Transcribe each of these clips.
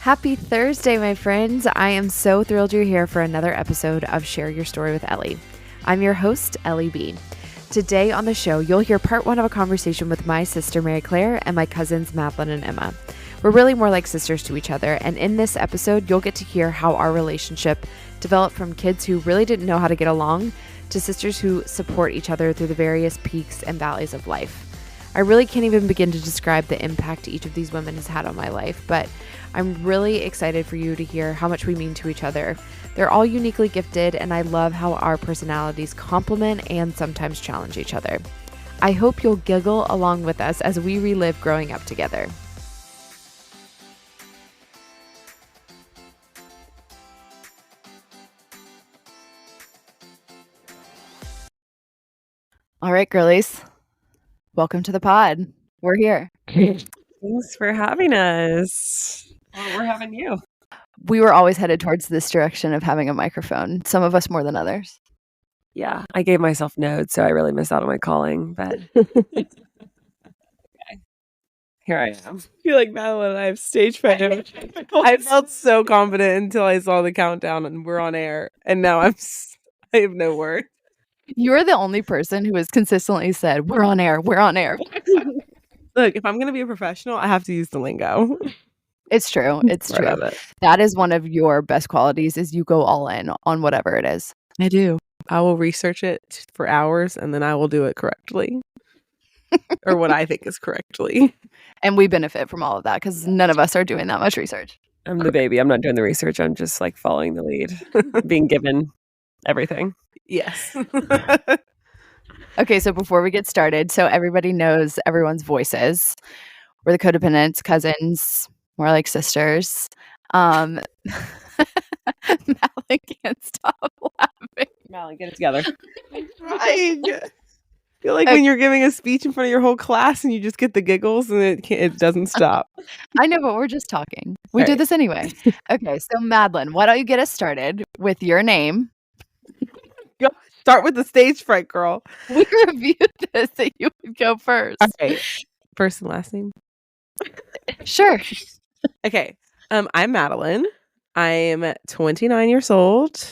Happy Thursday, my friends. I am so thrilled you're here for another episode of Share Your Story with Ellie. I'm your host, Ellie B. Today on the show, you'll hear part one of a conversation with my sister, Mary Claire, and my cousins, Madeline and Emma. We're really more like sisters to each other, and in this episode, you'll get to hear how our relationship developed from kids who really didn't know how to get along to sisters who support each other through the various peaks and valleys of life. I really can't even begin to describe the impact each of these women has had on my life, but I'm really excited for you to hear how much we mean to each other. They're all uniquely gifted, and I love how our personalities complement and sometimes challenge each other. I hope you'll giggle along with us as we relive growing up together. All right, girlies. Welcome to the pod. We're here. Thanks for having us. Well, we're having you. We were always headed towards this direction of having a microphone, some of us more than others. Yeah, I gave myself notes, so I really missed out on my calling, but okay. Here I am. I feel like Madeline and I have stage fright. I felt so confident until I saw the countdown and we're on air, and now I have no words. You're the only person who has consistently said, we're on air, we're on air. Look, if I'm going to be a professional, I have to use the lingo. It's true. It's true. That is one of your best qualities is you go all in on whatever it is. I do. I will research it for hours and then I will do it correctly. Or what I think is correctly. And we benefit from all of that because none of us are doing that much research. I'm the baby. I'm not doing the research. I'm just like following the lead, being given everything. Yes. Okay, so before we get started, so everybody knows everyone's voices. We're the Codependents, cousins, more like sisters. Madeline can't stop laughing. Madeline, get it together. I'm trying. I feel like when you're giving a speech in front of your whole class and you just get the giggles and it doesn't stop. I know, but we're just talking. We do this anyway. Okay, so Madeline, why don't you get us started with your name? Start with the stage fright, girl. We reviewed this that you would go first. Okay. First and last name? Sure. Okay. I'm Madeline. I'm 29 years old,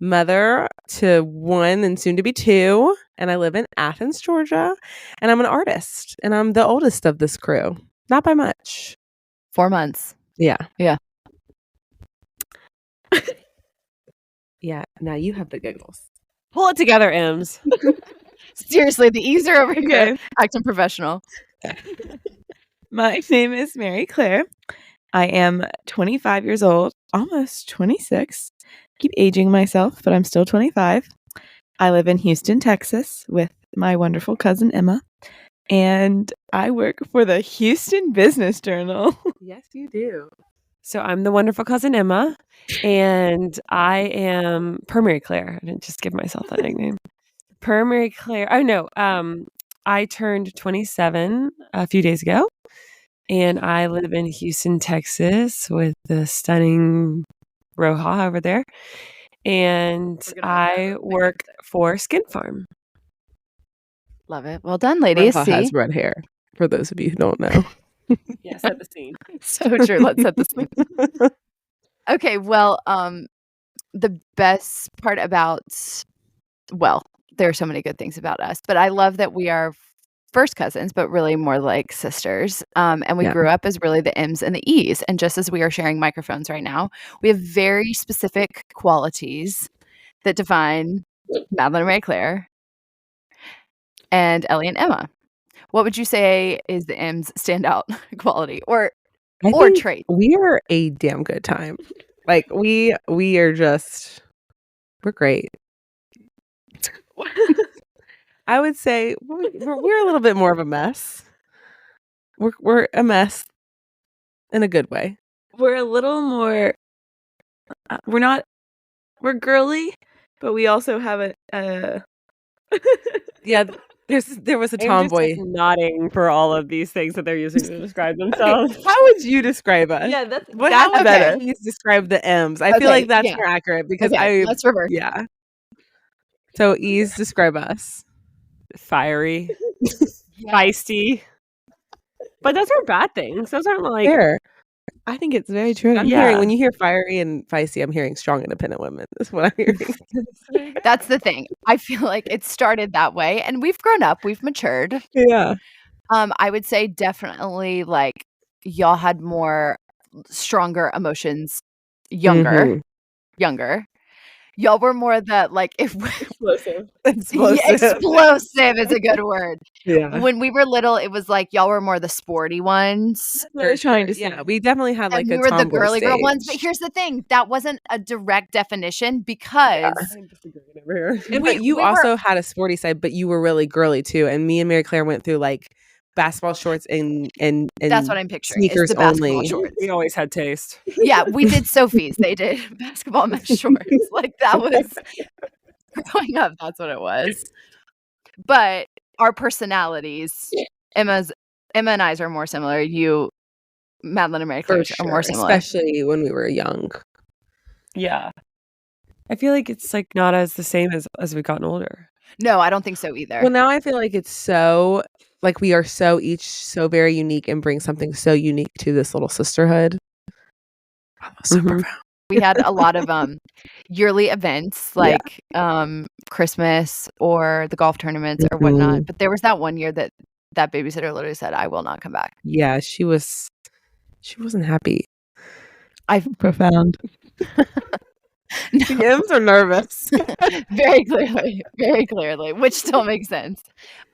mother to one and soon to be two, and I live in Athens, Georgia, and I'm an artist, and I'm the oldest of this crew. Not by much. 4 months. Yeah. Yeah. Yeah. Now you have the giggles. Pull it together, Ems. Seriously, the E's are over here. Acting professional. My name is Mary Claire. I am 25 years old, almost 26. Keep aging myself, but I'm still 25. I live in Houston, Texas with my wonderful cousin Emma, and I work for the Houston Business Journal. Yes, you do. So I'm the wonderful cousin Emma, and I am per Mary Claire. I didn't just give myself that nickname. Per Mary Claire. Oh, no. I turned 27 a few days ago, and I live in Houston, Texas with the stunning Roja over there. And I work for Skin Farm. Love it. Well done, ladies. Roja has red hair, for those of you who don't know. Yeah, set the scene. So true. Let's set the scene. Okay, well, the best part about, well, there are so many good things about us, but I love that we are first cousins, but really more like sisters. And we grew up as really the M's and the E's. And just as we are sharing microphones right now, we have very specific qualities that define Madeline and Mary Claire and Ellie and Emma. What would you say is the M's standout quality or trait? We are a damn good time. Like we are just, we're great. I would say we're a little bit more of a mess. We're a mess in a good way. We're a little more, we're girly, but we also have a Yeah, there was a tomboy nodding for all of these things that they're using to describe themselves. Okay, how would you describe us? Yeah, that's better. Please describe the M's. I feel like that's more accurate because let's reverse. Yeah. So E's describe us. Fiery, feisty. But those are bad things. Those aren't like Fair. I think it's very true. I'm hearing when you hear fiery and feisty, I'm hearing strong, independent women. That's what I'm hearing. That's the thing. I feel like it started that way, and we've grown up, we've matured. Yeah. I would say definitely like y'all had more stronger emotions younger. Y'all were more the like if Explosive. Yeah, explosive is a good word. Yeah. When we were little, it was like y'all were more the sporty ones. What I was trying to say. Yeah, we definitely had like And a we were the tomboy girly girl ones. But stage. here's the thing, that wasn't a direct definition because But you also had a sporty side, but you were really girly too. And me and Mary Claire went through like basketball shorts and that's what I'm picturing. Is sneakers the basketball only. shorts. We always had taste. Yeah, we did Sophie's. They did basketball mesh shorts. Like that was growing up. That's what it was. But our personalities, Emma and I's are more similar. You, Madeline and Mary Claire, are more similar, especially when we were young. Yeah. I feel like it's like not as the same as we've gotten older. No, I don't think so either. Well, now I feel like it's so like we are so each so very unique and bring something so unique to this little sisterhood. So profound. We had a lot of yearly events like Christmas or the golf tournaments or whatnot. But there was that one year that babysitter literally said, "I will not come back." Yeah, she wasn't happy. Profound. The M's are nervous. very clearly, which still makes sense.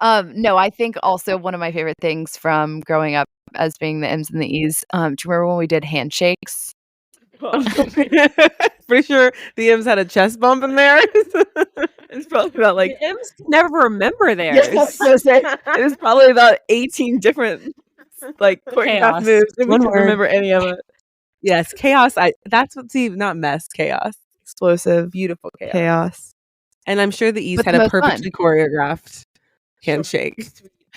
No, I think also one of my favorite things from growing up as being the M's and the E's. Do you remember when we did handshakes? Pretty sure the M's had a chest bump in there. It's probably about like The M's never remember theirs. it was probably about 18 different like choreographed moves. And we One don't word. remember any of it. Yes, chaos. That's what's not mess, chaos. Explosive, Beautiful chaos. chaos. And I'm sure the E's But had the a most fun. perfectly choreographed handshake.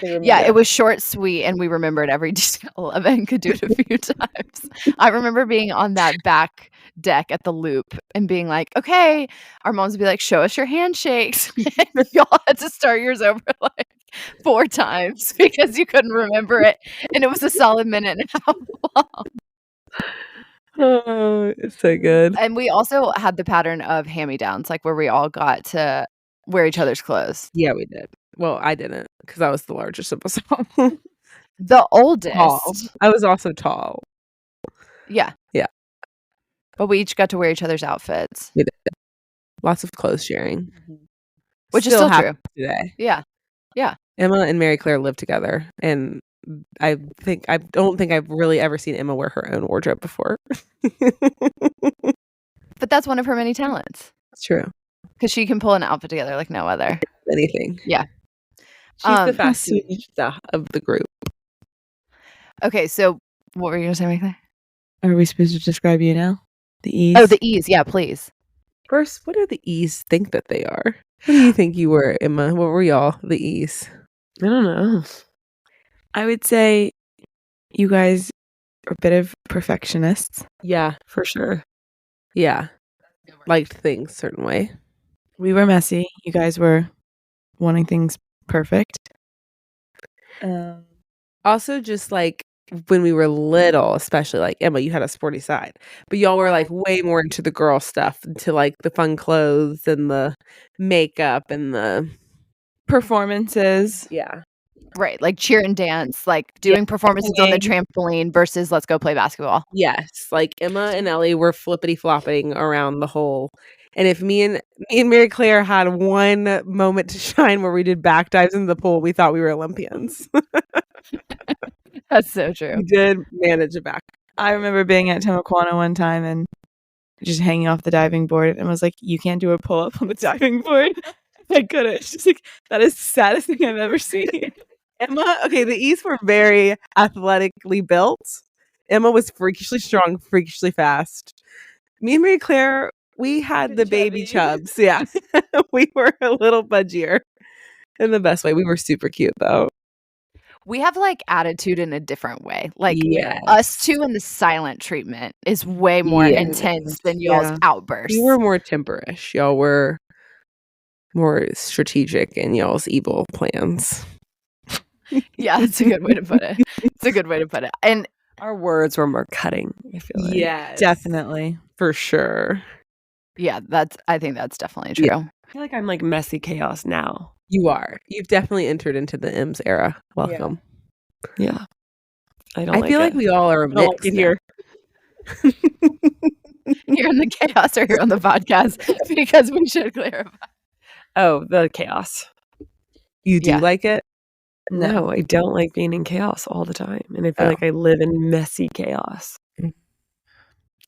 Yeah, it was short, sweet, and we remembered every detail of it and could do it a few times. I remember being on that back deck at the loop and being like, okay, our moms would be like, show us your handshakes. And y'all had to start yours over like 4 times because you couldn't remember it. And it was a solid minute and a half long. Oh, it's so good. And we also had the pattern of hand-me-downs, like where we all got to wear each other's clothes. Yeah, we did. Well, I didn't because I was the largest of us all. The oldest. Tall. I was also tall. Yeah. Yeah. But we each got to wear each other's outfits. We did. Lots of clothes sharing. Which is still true. happens today. Yeah. Emma and Mary Claire live together, and I don't think I've really ever seen Emma wear her own wardrobe before. But that's one of her many talents. It's true. Because she can pull an outfit together like no other. Anything. Yeah. She's the How fashionista of the group. Okay, so what were you going to say, Mary Claire? Are we supposed to describe you now? The E's? Oh, the E's. Yeah, please. First, what do the E's think that they are? What do you think you were, Emma? What were y'all, the E's? I don't know. I would say you guys are a bit of perfectionists. Yeah, For sure. yeah. Liked things a certain way. We were messy. You guys were wanting things perfect. Also, just like when we were little, especially like Emma, you had a sporty side, but y'all were like way more into the girl stuff, into like the fun clothes and the makeup and the Performances. yeah. Right. Like cheer and dance, like doing performances on the trampoline versus let's go play basketball. Yes, like Emma and Ellie were flippity flopping around the whole. And if me and Mary Claire had one moment to shine where we did back dives in the pool, we thought we were Olympians. That's so true. We did manage a back. I remember being at Timaquana one time and just hanging off the diving board and was like, you can't do a pull up on the diving board. I couldn't. It's just like, that is the saddest thing I've ever seen. Emma, okay, the E's were very athletically built. Emma was freakishly strong, freakishly fast. Me and Mary Claire, we had the baby chubs. Yeah. We were a little budgier in the best way. We were super cute though. We have like attitude in a different way. Like Yes. us two in the silent treatment is way more Yes. intense than y'all's Yeah. outbursts. We were more temperish. Y'all were more strategic in y'all's evil plans. Yeah, that's a good way to put it. It's a good way to put it. And Our words were more cutting, I feel like. Yes. Definitely. For sure. Yeah, I think that's definitely true. Yeah. I feel like I'm like messy chaos now. You are. You've definitely entered into the M's era. Welcome. Yeah. I don't I like feel it. like we all are a I don't like mix it now. here. You're in the chaos or you're on the podcast because we should clarify. Oh, the chaos. You do Yeah. like it? No, I don't like being in chaos all the time. And I feel Oh. like I live in messy chaos.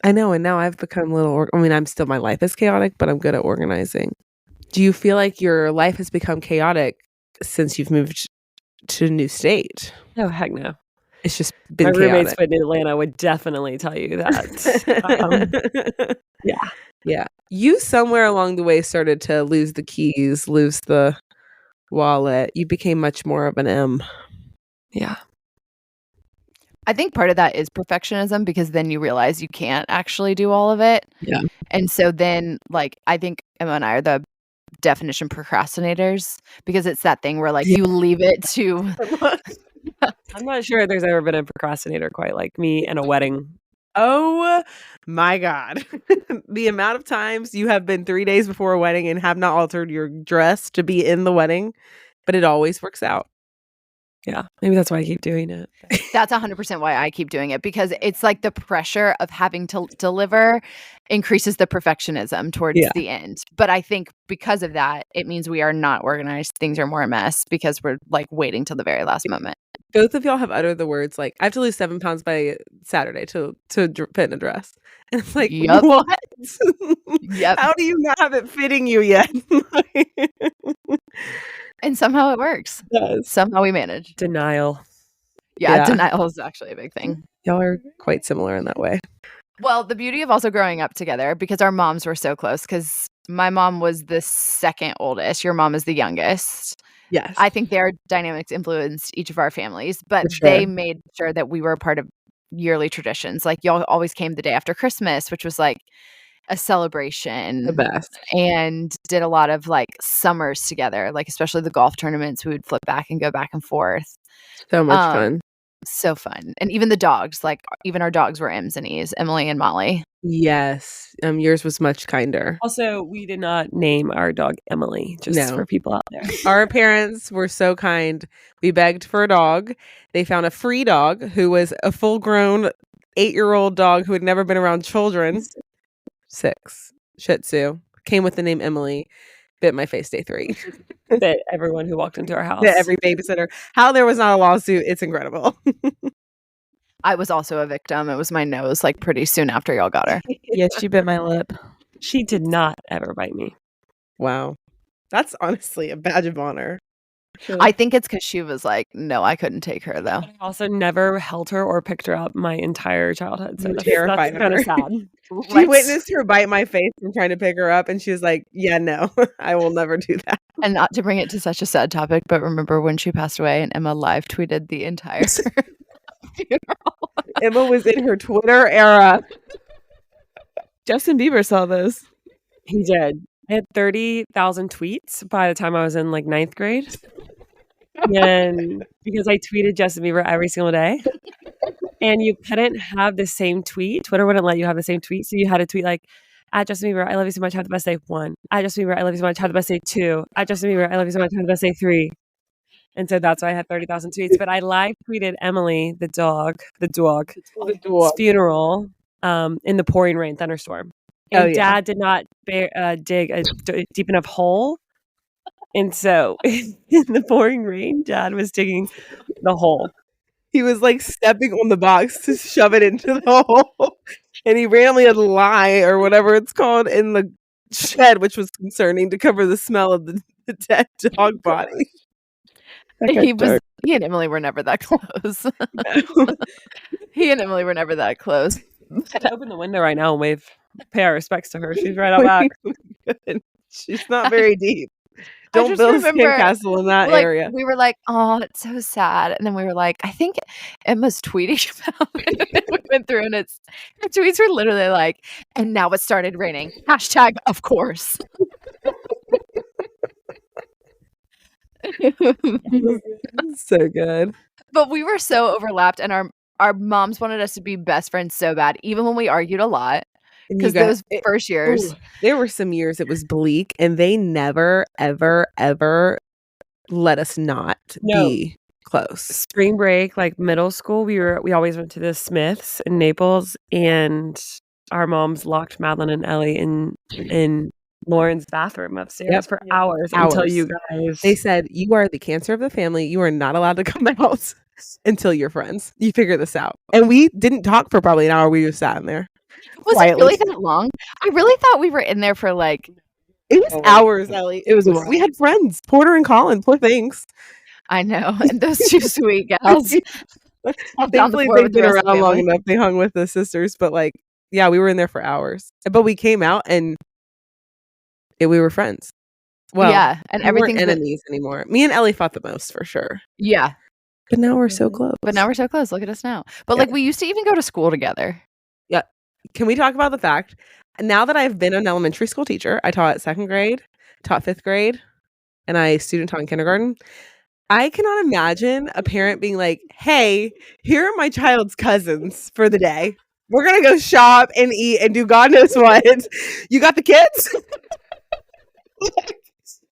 I know, and now I've become a little. My life is chaotic, but I'm good at organizing. Do you feel like your life has become chaotic since you've moved to a new state? Oh, heck no. It's just been My roommates chaotic. in Atlanta would definitely tell you that. Yeah. Yeah. You somewhere along the way started to lose the keys, lose the wallet. You became much more of an M. Yeah. I think part of that is perfectionism because then you realize you can't actually do all of it. Yeah. And so then, like, I think Emma and I are the definition procrastinators because it's that thing where, like, you leave it to. I'm not sure there's ever been a procrastinator quite like me in a wedding. Oh my God. The amount of times you have been 3 days before a wedding and have not altered your dress to be in the wedding, but it always works out. Yeah. Maybe that's why I keep doing it. That's 100% why I keep doing it because it's like the pressure of having to deliver increases the perfectionism towards the end. But I think because of that, it means we are not organized. Things are more a mess because we're like waiting till the very last moment. Both of y'all have uttered the words like, I have to lose 7 pounds by Saturday to fit in a dress. And it's like, Yup. what? Yep. How do you not have it fitting you yet? And somehow it works. Yes. Somehow we manage. Denial. Yeah, denial is actually a big thing. Y'all are quite similar in that way. Well, the beauty of also growing up together, because our moms were so close, because my mom was the second oldest. Your mom is the youngest. Yes. I think their dynamics influenced each of our families, but For sure. they made sure that we were a part of yearly traditions. Like y'all always came the day after Christmas, which was like a celebration. The best. And did a lot of like summers together, like especially the golf tournaments. We would flip back and go back and forth. So much fun. So fun. And even the dogs, like even our dogs were M's and E's, Emily and Molly. Yes. Yours was much kinder. Also, we did not name our dog Emily, just for people out there. Our parents were so kind. We begged for a dog. They found a free dog who was a full-grown 8-year-old dog who had never been around children. 6. Shih Tzu. Came with the name Emily. Bit my face day 3. Bit everyone who walked into our house. Bit every babysitter. How there was not a lawsuit. It's incredible. I was also a victim. It was my nose like pretty soon after y'all got her. Yes, she bit my lip. She did not ever bite me. Wow. That's honestly a badge of honor. I think it's because she was like, no, I couldn't take her though. I also never held her or picked her up my entire childhood. So that's terrified kind of of her. sad. She witnessed her bite my face from trying to pick her up, and she was like, yeah, no, I will never do that. And not to bring it to such a sad topic, but remember when she passed away and Emma live tweeted the entire funeral. Emma was in her Twitter era. Justin Bieber saw those. He did. I had 30,000 tweets by the time I was in like 9th grade. And because I tweeted Justin Bieber every single day. And you couldn't have the same tweet. Twitter wouldn't let you have the same tweet. So you had to tweet like, at Justin Bieber, I love you so much. Have the best day. 1. At Justin Bieber, I love you so much. Have the best day. 2. At Justin Bieber, I love you so much. Have the best day. 3. And so that's why I had 30,000 tweets. But I live tweeted Emily, the dog's funeral in the pouring rain thunderstorm. And Dad did not dig a deep enough hole. And so in the pouring rain, Dad was digging the hole. He was like stepping on the box to shove it into the hole. And he randomly had lye or whatever it's called in the shed, which was concerning to cover the smell of the dead dog body. He and Emily were never that close. He and Emily were never that close. I'd open the window right now and pay our respects to her. She's right out back. She's not very deep. Don't build a sandcastle in that area. We were like, oh, it's so sad. And then we were like, I think Emma's tweeting about it. We went through and her tweets were literally like, and now it started raining. Hashtag, of course. So good. But we were so overlapped and our moms wanted us to be best friends so bad, even when we argued a lot. Because those first years. There were some years it was bleak, and they never, ever, ever let us not be close. Spring break, like middle school, we always went to the Smiths in Naples, and our moms locked Madeline and Ellie in Lauren's bathroom upstairs for hours until you guys. They said, "You are the cancer of the family. You are not allowed to come out until you're friends. You figure this out." And we didn't talk for probably an hour. We just sat in there. Was it really that long? I really thought we were in there for like. It was hours, Ellie. It was. We had friends, Porter and Colin. Poor things. I know, and those two sweet gals. Thankfully, they've been around long enough. They hung with the sisters, but like, yeah, we were in there for hours. But we came out and we were friends. Well, yeah, and everything's enemies anymore. Me and Ellie fought the most for sure. Yeah, but now we're so close. Look at us now. But like, we used to even go to school together. Yeah. Can we talk about the fact now that I've been an elementary school teacher? I taught 2nd grade, taught 5th grade, and I student taught in kindergarten. I cannot imagine a parent being like, "Hey, here are my child's cousins for the day. We're going to go shop and eat and do God knows what. You got the kids?"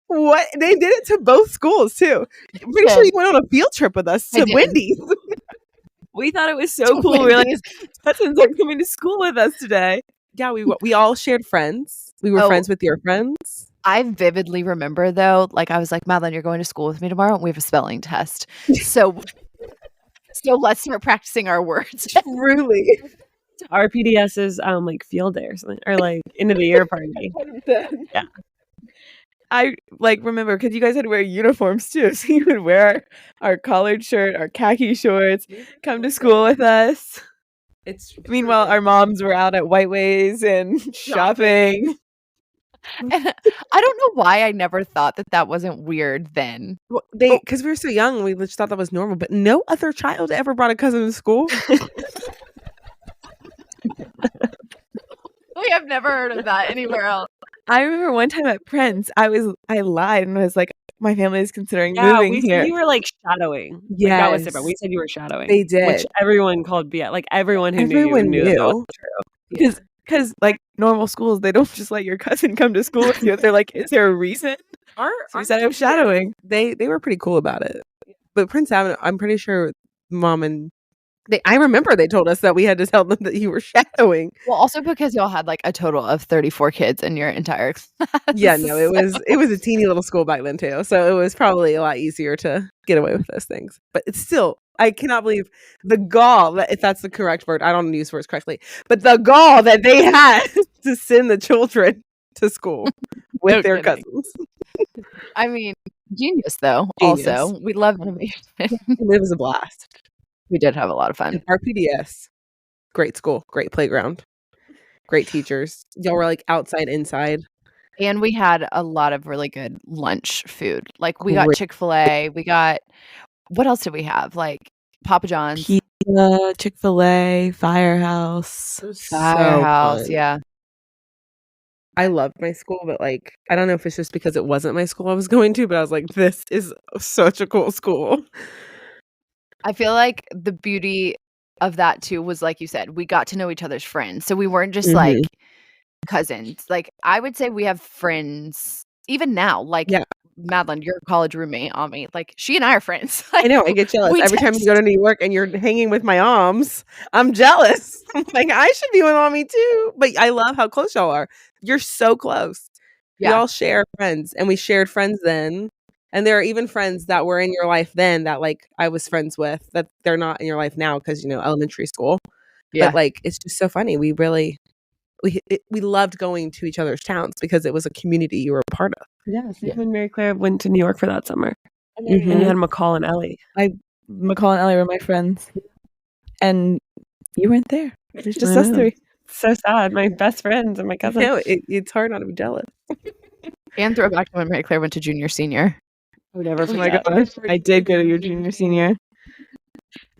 What? They did it to both schools, too. Pretty sure you went on a field trip with us to Wendy's. We thought it was so cool. We were like, cousins are coming to school with us today. Yeah, we all shared friends. We were friends with your friends. I vividly remember, though, like I was like, "Madeline, you're going to school with me tomorrow, and we have a spelling test. So let's start practicing our words." Truly. Our PDS is like field day or something, or like end of the year party. Yeah. I like remember because you guys had to wear uniforms too. So you would wear our collared shirt, our khaki shorts, come to school with us. Meanwhile, our moms were out at White Ways and shopping. And I don't know why I never thought that wasn't weird then. Well, because we were so young, we just thought that was normal. But no other child ever brought a cousin to school. We have never heard of that anywhere else. I remember one time at Prince, I lied and was like, "My family is considering moving here." You were like shadowing. Yeah, like, that was different. We said you were shadowing. They did, which everyone called BS. Like everyone who knew that wasn't true. Because like normal schools, they don't just let your cousin come to school with you. They're like, "Is there a reason?" So we said I was shadowing. They were pretty cool about it. But Prince Avenue, I'm pretty sure Mom and I remember they told us that we had to tell them that you were shadowing. Well, also because y'all had like a total of 34 kids in your entire class. Yeah, no, it was a teeny little school back then too. So it was probably a lot easier to get away with those things. But it's still, I cannot believe the gall, if that's the correct word. I don't use words correctly. But the gall that they had to send the children to school with their cousins. I mean, genius though. Genius. Also, we love innovation. It was a blast. We did have a lot of fun. Our PDS, great school, great playground, great teachers. Y'all were like outside, inside. And we had a lot of really good lunch food. Like we got Chick-fil-A. We got, what else did we have? Like Papa John's. Pizza, Chick-fil-A, Firehouse. Firehouse, yeah. I loved my school, but like, I don't know if it's just because it wasn't my school I was going to, but I was like, this is such a cool school. I feel like the beauty of that too was, like you said, we got to know each other's friends. So we weren't just like cousins. Like I would say we have friends even now. Like Madeline, your college roommate, Ami. Like she and I are friends. Like, I know. I get jealous every time you go to New York and you're hanging with my moms. I'm jealous. I'm like, I should be with Ami too. But I love how close y'all are. You're so close. Yeah. We all share friends, and we shared friends then. And there are even friends that were in your life then that like I was friends with that they're not in your life now because, elementary school. Yeah. But like, it's just so funny. We really, we loved going to each other's towns because it was a community you were a part of. Yeah. When Mary Claire went to New York for that summer. And you had McCall and Ellie. McCall and Ellie were my friends. And you weren't there. It was just us three. So sad. My best friends and my cousin. No, it's hard not to be jealous. And throw back to when Mary Claire went to junior, senior. I would never forget. Oh my gosh. I did go to your junior, senior.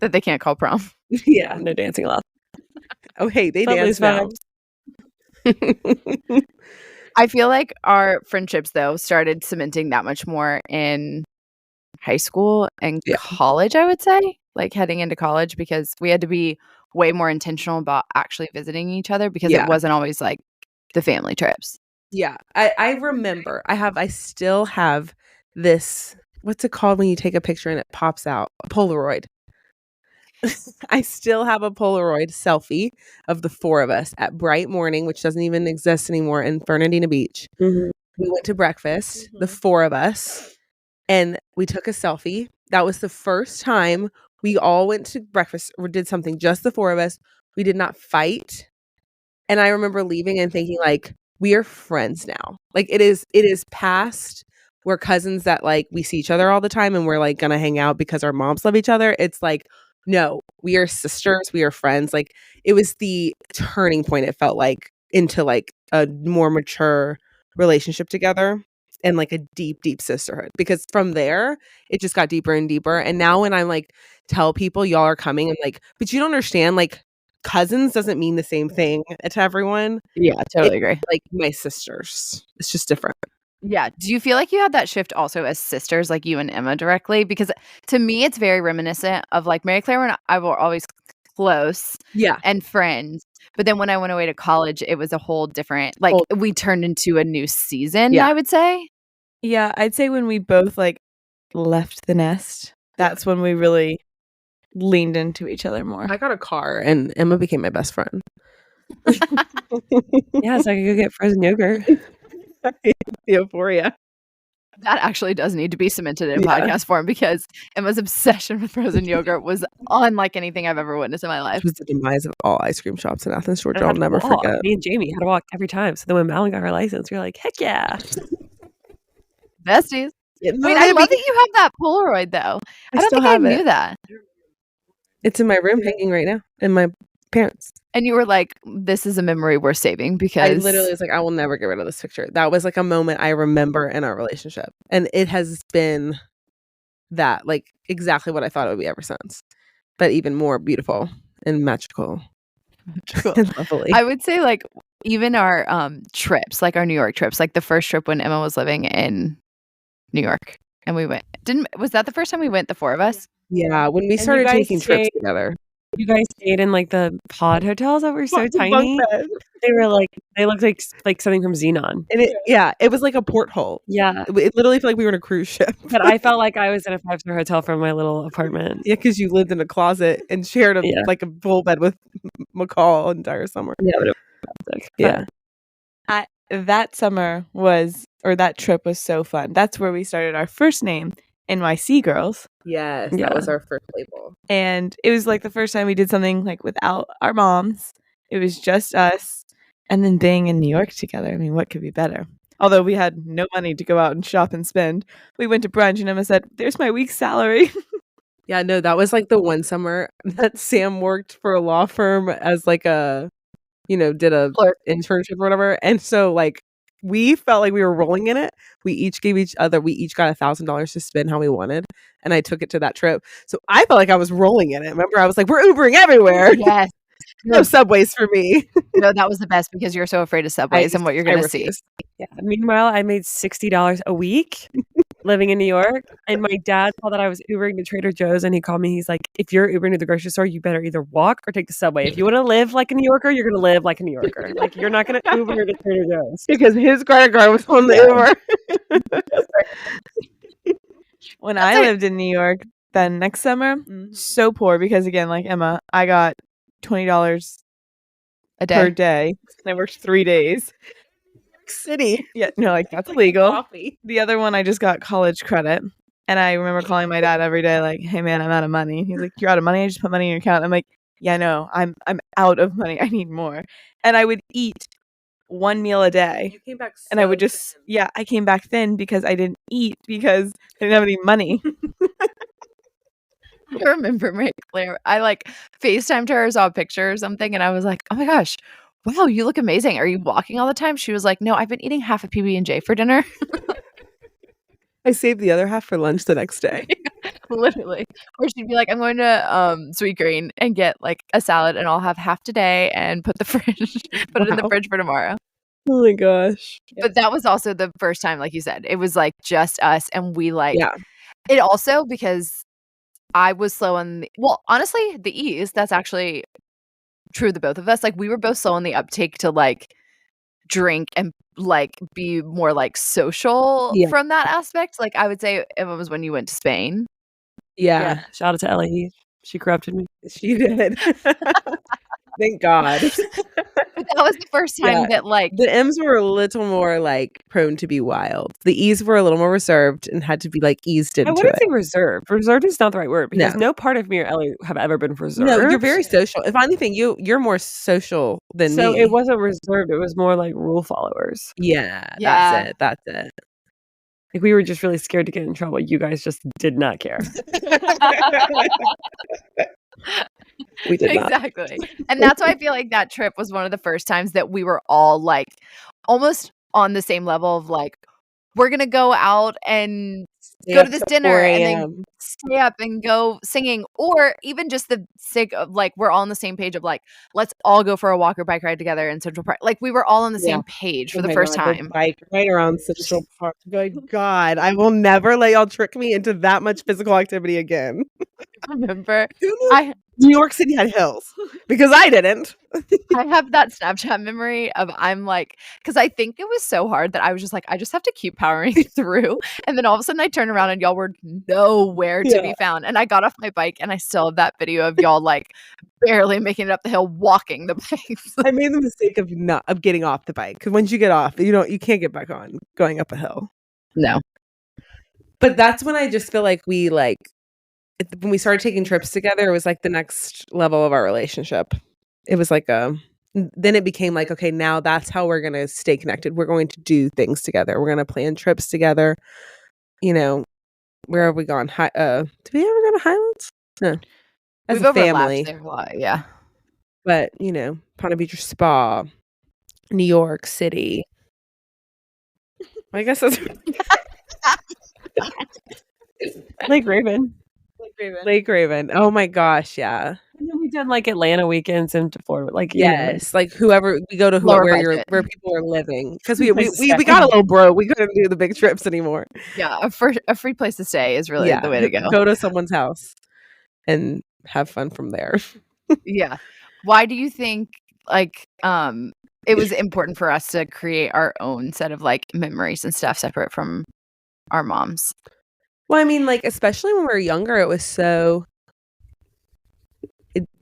That they can't call prom. Yeah, no dancing allowed. Oh, hey, they dance now. I feel like our friendships, though, started cementing that much more in high school and college, I would say. like heading into college because we had to be way more intentional about actually visiting each other because it wasn't always like the family trips. Yeah. I remember I still have this, what's it called when you take a picture and it pops out? A Polaroid. I still have a Polaroid selfie of the four of us at Bright Morning, which doesn't even exist anymore, in Fernandina Beach. Mhm. We went to breakfast, the four of us, and we took a selfie. That was the first time we all went to breakfast or did something, just the four of us. We did not fight. And I remember leaving and thinking, like, we are friends now. Like, it is past we're cousins that, like, we see each other all the time and we're, like, gonna hang out because our moms love each other. It's like, no, we are sisters. We are friends. Like, it was the turning point, it felt like, into, like, a more mature relationship together and, like, a deep, deep sisterhood. Because from there, it just got deeper and deeper. And now when I'm, like, tell people y'all are coming, I'm like, but you don't understand, like, cousins doesn't mean the same thing to everyone. Yeah, totally agree. Like my sisters. It's just different. Yeah. Do you feel like you had that shift also as sisters, like you and Emma directly? Because to me, it's very reminiscent of like Mary Claire and I were always close and friends. But then when I went away to college, it was a whole different, like we turned into a new season, I would say. Yeah, I'd say when we both like left the nest, that's when we really leaned into each other more. I got a car and Emma became my best friend. Yeah, so I could go get frozen yogurt. Euphoria. That actually does need to be cemented in podcast form because Emma's obsession with frozen yogurt was unlike anything I've ever witnessed in my life. It was the demise of all ice cream shops in Athens, Georgia. I'll never forget. Me and Jamie had to walk every time. So then when Madeline got her license, we were like, heck yeah. Besties. Wait, I love that you have that Polaroid though. I don't think I knew that. It's in my room hanging right now in my parents. And you were like, this is a memory worth saving because I literally was like, I will never get rid of this picture. That was like a moment I remember in our relationship. And it has been that, like exactly what I thought it would be ever since. But even more beautiful and magical. And lovely. I would say like even our trips, like our New York trips, like the first trip when Emma was living in New York and we went, was that the first time we went, the four of us? Yeah, when we started taking trips together. You guys stayed in like the pod hotels that were so tiny. They looked like something from Xenon. And it was like a porthole. Yeah. It literally felt like we were in a cruise ship. But I felt like I was in a 5-star hotel from my little apartment. Yeah, because you lived in a closet and shared like a full bed with McCall the entire summer. Yeah, but it was fantastic. That trip was so fun. That's where we started our first name, NYC Girls. Yes, that was our first label. And it was like the first time we did something like without our moms. It was just us. And then being in New York together. I mean, what could be better? Although we had no money to go out and shop and spend. We went to brunch and Emma said, there's my week's salary. Yeah, no, that was like the one summer that Sam worked for a law firm as like a, did a internship or whatever. And so like we felt like we were rolling in it. We each got $1,000 to spend how we wanted. And I took it to that trip. So I felt like I was rolling in it. Remember, I was like, we're Ubering everywhere. Yes. No subways for me. No, that was the best because you're so afraid of subways and what you're going to see. Yeah. Meanwhile, I made $60 a week living in New York. And my dad saw that I was Ubering to Trader Joe's and he called me. He's like, if you're Ubering to the grocery store, you better either walk or take the subway. If you want to live like a New Yorker, you're going to live like a New Yorker. Like, you're not going to Uber to Trader Joe's. Because his credit card was on the Uber. When I lived in New York, then next summer, so poor because again, like Emma, I got $20 a day per day. And I worked 3 days. City. Yeah, no, like that's illegal. Coffee. The other one, I just got college credit. And I remember calling my dad every day, like, hey man, I'm out of money. He's like, you're out of money? I just put money in your account. I'm like, yeah, no, I'm out of money. I need more. And I would eat one meal a day. You came back and I would just, I came back thin because I didn't eat because I didn't have any money. I remember Mary Claire. I like FaceTimed her, saw a picture or something, and I was like, oh my gosh, wow, you look amazing. Are you walking all the time? She was like, no, I've been eating half a PB&J for dinner. I saved the other half for lunch the next day. Literally. Or she'd be like, I'm going to Sweet Green and get like a salad and I'll have half today and put it in the fridge for tomorrow. Oh my gosh. But that was also the first time, like you said, it was like just us and we like it also because I was slow on well, honestly, the E's, that's actually true of the both of us. Like, we were both slow on the uptake to, like, drink and, like, be more, like, social Yeah. from that aspect. Like, I would say it was when you went to Spain. Yeah. Shout out to Ellie. She corrupted me. She did. Thank God. But that was the first time Yeah. that, like, The M's were a little more like prone to be wild. The E's were a little more reserved and had to be like eased I into wouldn't it. say reserved. Reserved is not the right word because No. no part of me or Ellie have ever been reserved. No, you're very social. If anything, you're more social than So me. it wasn't reserved. It was more like rule followers. Yeah, Yeah. That's it. Like we were just really scared to get in trouble. You guys just did not care. We did not. Exactly. And that's why I feel like that trip was one of the first times that we were all, like, almost on the same level of, like, we're gonna go out and go to this dinner and then stay up and go singing, or even just the sake of, like, we're all on the same page of, like, let's all go for a walk or bike ride together in Central Park. Like, we were all on the same page for the first time. Bike right around Central Park. Good God, I will never let y'all trick me into that much physical activity again. Remember? New York City had hills because I didn't. I have that Snapchat memory of I'm like, because I think it was so hard that I was just like, I just have to keep powering through. And then all of a sudden I turn around and y'all were nowhere to be found. And I got off my bike and I still have that video of y'all like barely making it up the hill, walking the bikes. I made the mistake of getting off the bike because once you get off, you can't get back on going up a hill. No. But that's when I just feel like when we started taking trips together, it was like the next level of our relationship. It was like then it became like, okay, now that's how we're going to stay connected. We're going to do things together. We're going to plan trips together. You know, where have we gone? Did we ever go to Highlands? No. As We've a overlapped family. there a lot, yeah. But, Palm Beach Spa, New York City. I guess that's Lake Raven. Lake Raven. Oh my gosh, yeah. And then we did like Atlanta weekends into Florida. Like Yes, like whoever we go to where people are living because we got a little broke. We couldn't do the big trips anymore. Yeah, a free place to stay is really the way to go. Go to someone's house and have fun from there. Yeah. Why do you think like it was important for us to create our own set of like memories and stuff separate from our moms? Well, I mean, like especially when we were younger, it was so.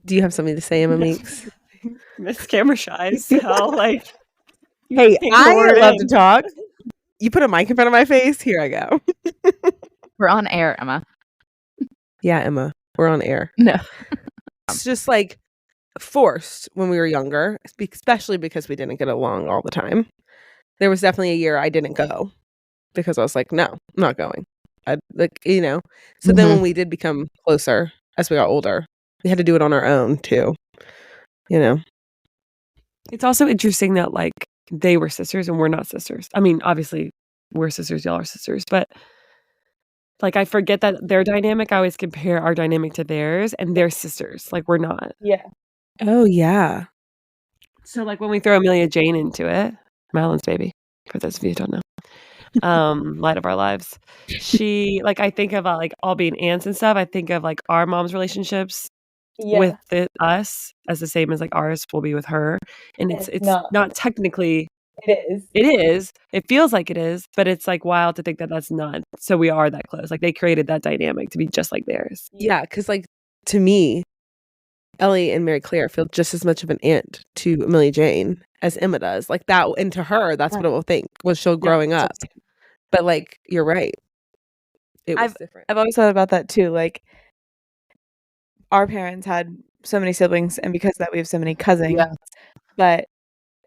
Do you have something to say, Emma Meeks? Miss camera shy. So like, hey, I love to talk. You put a mic in front of my face. Here I go. We're on air, Emma. Yeah, Emma, we're on air. No, it's just like forced when we were younger, especially because we didn't get along all the time. There was definitely a year I didn't go because I was like, no, I'm not going. So then when we did become closer as we got older, we had to do it on our own too. It's also interesting that like they were sisters and we're not sisters. I mean, obviously we're sisters, y'all are sisters, but like I forget that their dynamic. I always compare our dynamic to theirs, and they're sisters. Like we're not. Yeah. Oh yeah. So like when we throw Amelia Jane into it, Madeline's baby, for those of you who don't know. Light of our lives. She like I think of like all being aunts and stuff. I think of like our mom's relationships with us as the same as like ours will be with her, and it's not technically. It is. It feels like it is, but it's like wild to think that that's not. So we are that close. Like they created that dynamic to be just like theirs. Yeah, because like to me, Ellie and Mary Claire feel just as much of an aunt to Amelia Jane as Emma does. Like that, and to her, that's what it will think was she growing up. But like, you're right. It was different. I've always thought about that too. Like, our parents had so many siblings, and because of that, we have so many cousins. Yeah. But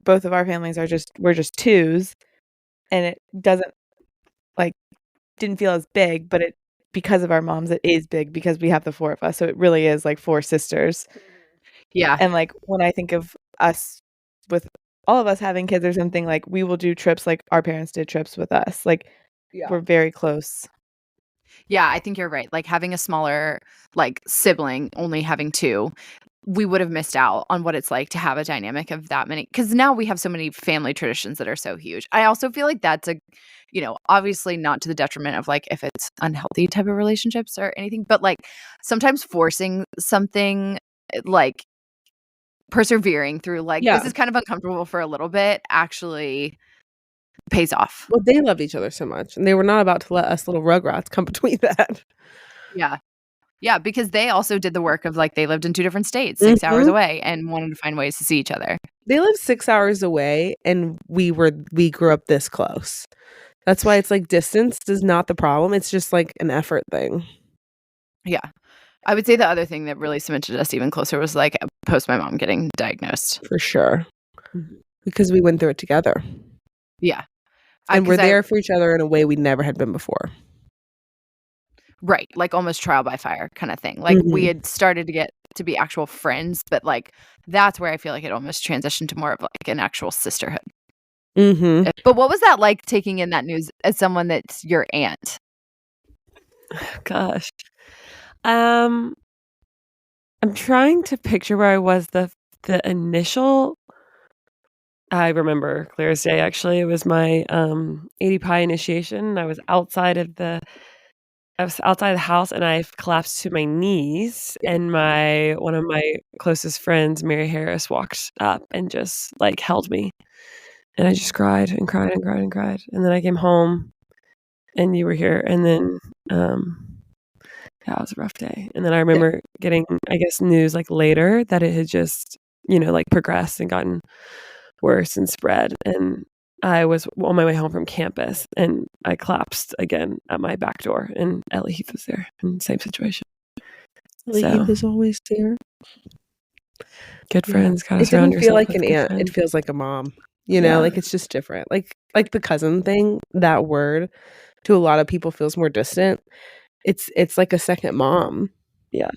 both of our families we're just twos, and it doesn't didn't feel as big, but because of our moms, it is big because we have the four of us. So it really is like four sisters. Yeah. And like when I think of us with all of us having kids or something, like we will do trips like our parents did trips with us. Like we're very close. Yeah, I think you're right. Like having a smaller like sibling, only having two, we would have missed out on what it's like to have a dynamic of that many, because now we have so many family traditions that are so huge. I also feel like that's a, obviously not to the detriment of like if it's unhealthy type of relationships or anything, but like sometimes forcing something, like persevering through like Yeah. this is kind of uncomfortable for a little bit, actually pays off. Well, they loved each other so much, and they were not about to let us little rugrats come between that. Yeah, because they also did the work of like they lived in 2 different states, 6 hours away, and wanted to find ways to see each other. They lived 6 hours away, and we grew up this close. That's why it's like distance is not the problem. It's just like an effort thing. Yeah. I would say the other thing that really cemented us even closer was like post my mom getting diagnosed. For sure. Because we went through it together. Yeah. And we're there for each other in a way we never had been before. Right. Like almost trial by fire kind of thing. Like we had started to get to be actual friends, but like that's where I feel like it almost transitioned to more of like an actual sisterhood. But what was that like taking in that news as someone that's your aunt? Gosh. I'm trying to picture where I was the initial. I remember clear as day, actually. It was my 80 pie initiation. I was outside of the house, and I collapsed to my knees, and one of my closest friends, Mary Harris, walked up and just like held me, and I just cried and cried and cried and cried. And then I came home, and you were here, and then yeah, it was a rough day. And then I remember getting, I guess, news like later that it had just, like progressed and gotten worse and spread. And I was on my way home from campus, and I collapsed again at my back door, and Ellie Heath was there in the same situation. Ellie Heath is always there. Good friends. It doesn't feel like an aunt. It feels like a mom. Like it's just different. Like the cousin thing, that word to a lot of people feels more distant. It's like a second mom. Yeah.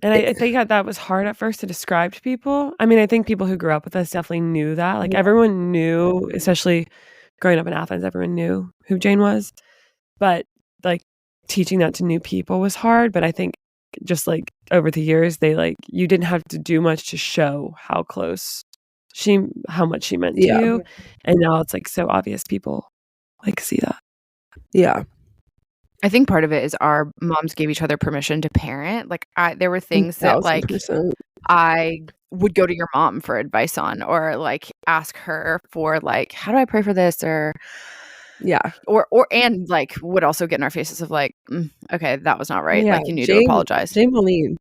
And I think that was hard at first to describe to people. I mean, I think people who grew up with us definitely knew that. Like everyone knew, especially growing up in Athens, everyone knew who Jane was. But like teaching that to new people was hard. But I think just like over the years, you didn't have to do much to show how much she meant to you. And now it's like so obvious people like see that. Yeah. I think part of it is our moms gave each other permission to parent. Like there were things that like 1000%. I would go to your mom for advice on, or like ask her for like, how do I pray for this? Or and like would also get in our faces of like, okay, that was not right. Like you need to apologize. Jane Boline,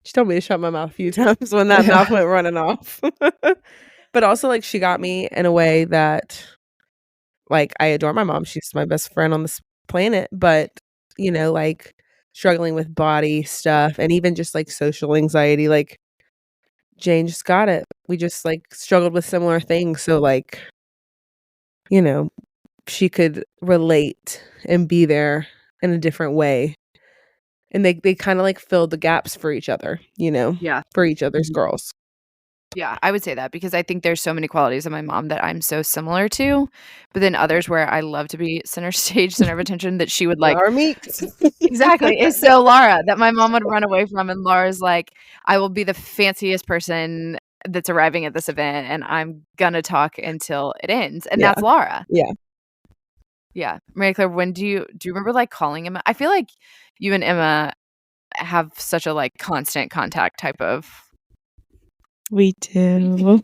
she told me to shut my mouth a few times when that mouth went running off. But also like she got me in a way that like I adore my mom. She's my best friend on this planet, but like struggling with body stuff and even just like social anxiety, like Jane just got it. We just like struggled with similar things, so like she could relate and be there in a different way, and they kind of like filled the gaps for each other, for each other's girls. Yeah, I would say that because I think there's so many qualities of my mom that I'm so similar to, but then others where I love to be center stage, center of attention, that she would like. Laura Meeks. Exactly. It's so Laura that my mom would run away from, and Laura's like, I will be the fanciest person that's arriving at this event, and I'm gonna talk until it ends, and that's Laura. Yeah. Mary Claire, when do you remember like calling Emma? I feel like you and Emma have such a like constant contact type of. We do.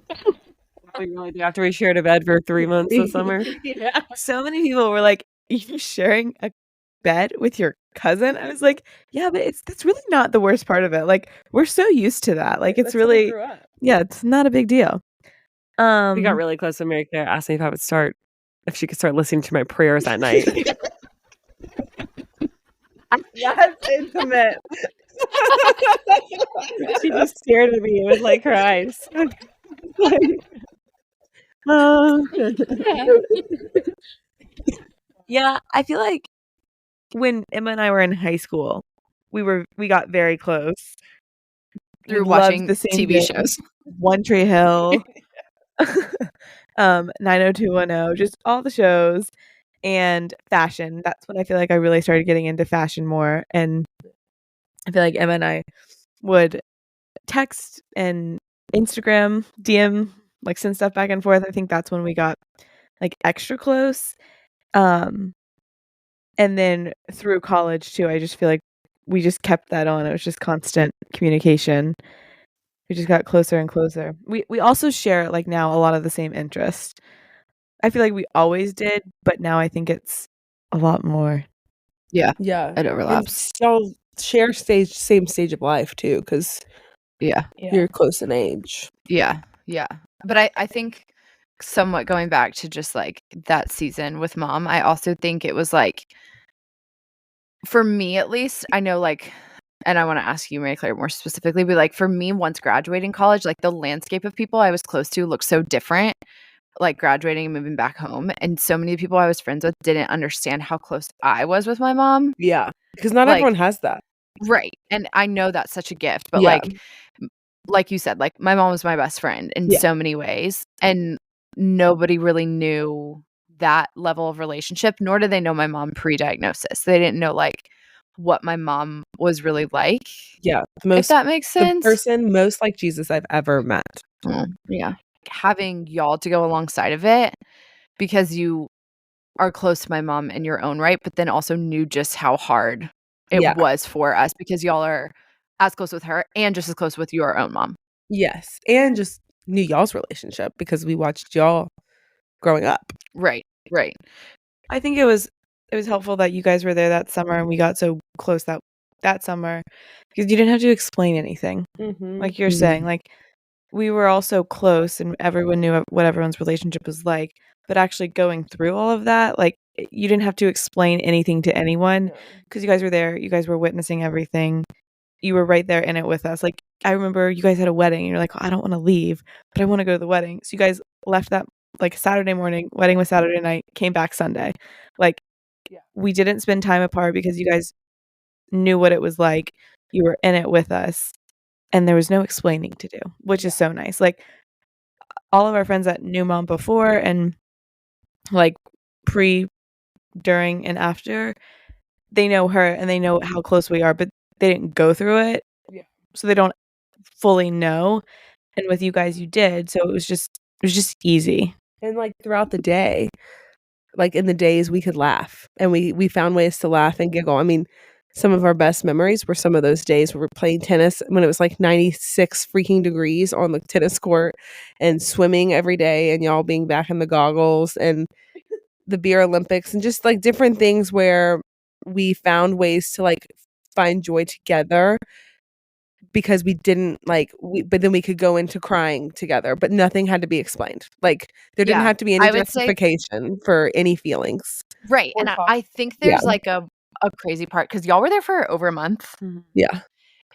We really do after we shared a bed for 3 months this summer. Yeah. So many people were like, you sharing a bed with your cousin? I was like, yeah, but that's really not the worst part of it. Like we're so used to that. Like it's really, it's not a big deal. We got really close when Mary Claire asked me if she could start listening to my prayers at night. That's intimate. She just stared at me with like her eyes. Yeah, I feel like when Emma and I were in high school, we got very close Through We watching loved the same TV things. shows. One Tree Hill, 90210, just all the shows, and fashion. That's when I feel like I really started getting into fashion more. And I feel like Emma and I would text and Instagram, DM, like send stuff back and forth. I think that's when we got like extra close. And then through college too, I just feel like we just kept that on. It was just constant communication. We just got closer and closer. We also share like now a lot of the same interest. I feel like we always did, but now I think it's a lot more. Yeah, Yeah. it overlaps. Y'all share same stage of life too, because Yeah. you're close in age. Yeah. But I think somewhat going back to just like that season with mom, I also think it was like, for me at least, I know like, and I want to ask you, Mary Claire, more specifically, but like for me, once graduating college, like the landscape of people I was close to looked so different, like graduating and moving back home. And so many people I was friends with didn't understand how close I was with my mom. Yeah, because not Like- everyone has that. Right. And I know that's such a gift, but Yeah. like you said, like my mom was my best friend in Yeah. so many ways. And nobody really knew that level of relationship, nor did they know my mom pre-diagnosis. They didn't know like what my mom was really like. Yeah, If that makes the sense. person most like Jesus I've ever met. Yeah. Having y'all to go alongside of it because you are close to my mom in your own right, but then also knew just how hard it Yeah. was for us because y'all are as close with her and just as close with your own mom. Yes, and just knew y'all's relationship because we watched y'all growing up. Right. I think it was helpful that you guys were there that summer and we got so close that summer because you didn't have to explain anything. Like you're saying, like we were all so close and everyone knew what everyone's relationship was like, but actually going through all of that, like you didn't have to explain anything to anyone because you guys were there, you guys were witnessing everything. You were right there in it with us. Like I remember you guys had a wedding and you're like, oh, I don't want to leave, but I want to go to the wedding. So you guys left that like Saturday morning, wedding was Saturday night, came back Sunday. Like we didn't spend time apart because you guys knew what it was like. You were in it with us and there was no explaining to do, which is so nice. Like all of our friends that knew mom before and like pre, during, and after, they know her and they know how close we are, but they didn't go through it. Yeah. So they don't fully know. And with you guys, you did. So it was just easy. And like throughout the day, like in the days we could laugh and we found ways to laugh and giggle. I mean, some of our best memories were some of those days where we're playing tennis when it was like 96 freaking degrees on the tennis court and swimming every day and y'all being back in the goggles and the beer Olympics and just like different things where we found ways to like find joy together because we didn't like but then we could go into crying together, but nothing had to be explained. Like there didn't have to be any I would say- justification for any feelings. Right. Or And talk. I think there's like a crazy part because y'all were there for over a month. Yeah.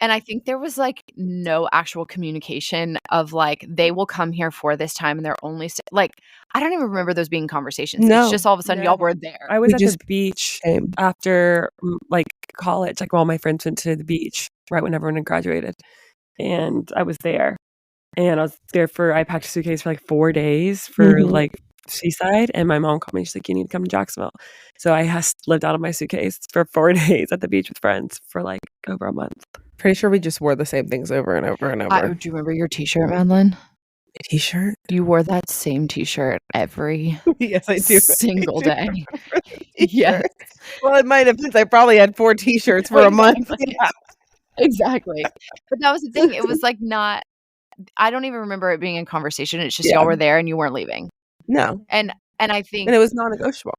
And I think there was like no actual communication of like, they will come here for this time and they're only like, I don't even remember those being conversations. No. It's just all of a sudden No. y'all were there. I was We at just the beach came. after like college. Like all my friends went to the beach right when everyone had graduated, and I was there. And I was there I packed a suitcase for like 4 days for Mhm. like Seaside, and my mom called me. She's like, "You need to come to Jacksonville." So I lived out of my suitcase for 4 days at the beach with friends for like over a month. Pretty sure we just wore the same things over and over and over. Do you remember your t-shirt, Madeline? T-shirt? You wore that same t-shirt every Yes, I do. single I do day. remember the Yes. t-shirts. Well, it might have since I probably had 4 T-shirts for a month. Exactly. Yeah. Exactly. But that was the thing. It was like not, I don't even remember it being in conversation. It's just Yeah. y'all were there and you weren't leaving. No, And I think and it was non-negotiable.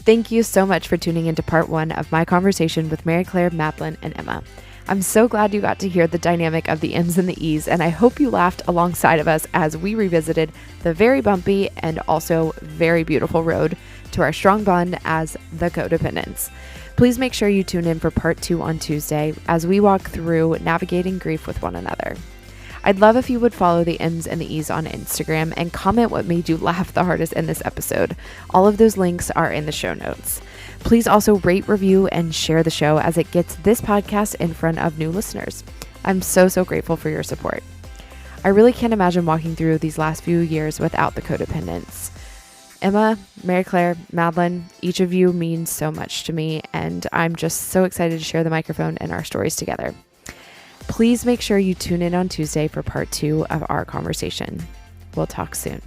Thank you so much for tuning into part 1 of my conversation with Mary Claire, Madeline, and Emma. I'm so glad you got to hear the dynamic of the M's and the E's, and I hope you laughed alongside of us as we revisited the very bumpy and also very beautiful road to our strong bond as the Codependents. Please make sure you tune in for part 2 on Tuesday as we walk through navigating grief with one another. I'd love if you would follow the M's and the E's on Instagram and comment what made you laugh the hardest in this episode. All of those links are in the show notes. Please also rate, review, and share the show as it gets this podcast in front of new listeners. I'm so grateful for your support. I really can't imagine walking through these last few years without the Codependents. Emma, Mary Claire, Madeline, each of you means so much to me, and I'm just so excited to share the microphone and our stories together. Please make sure you tune in on Tuesday for part 2 of our conversation. We'll talk soon.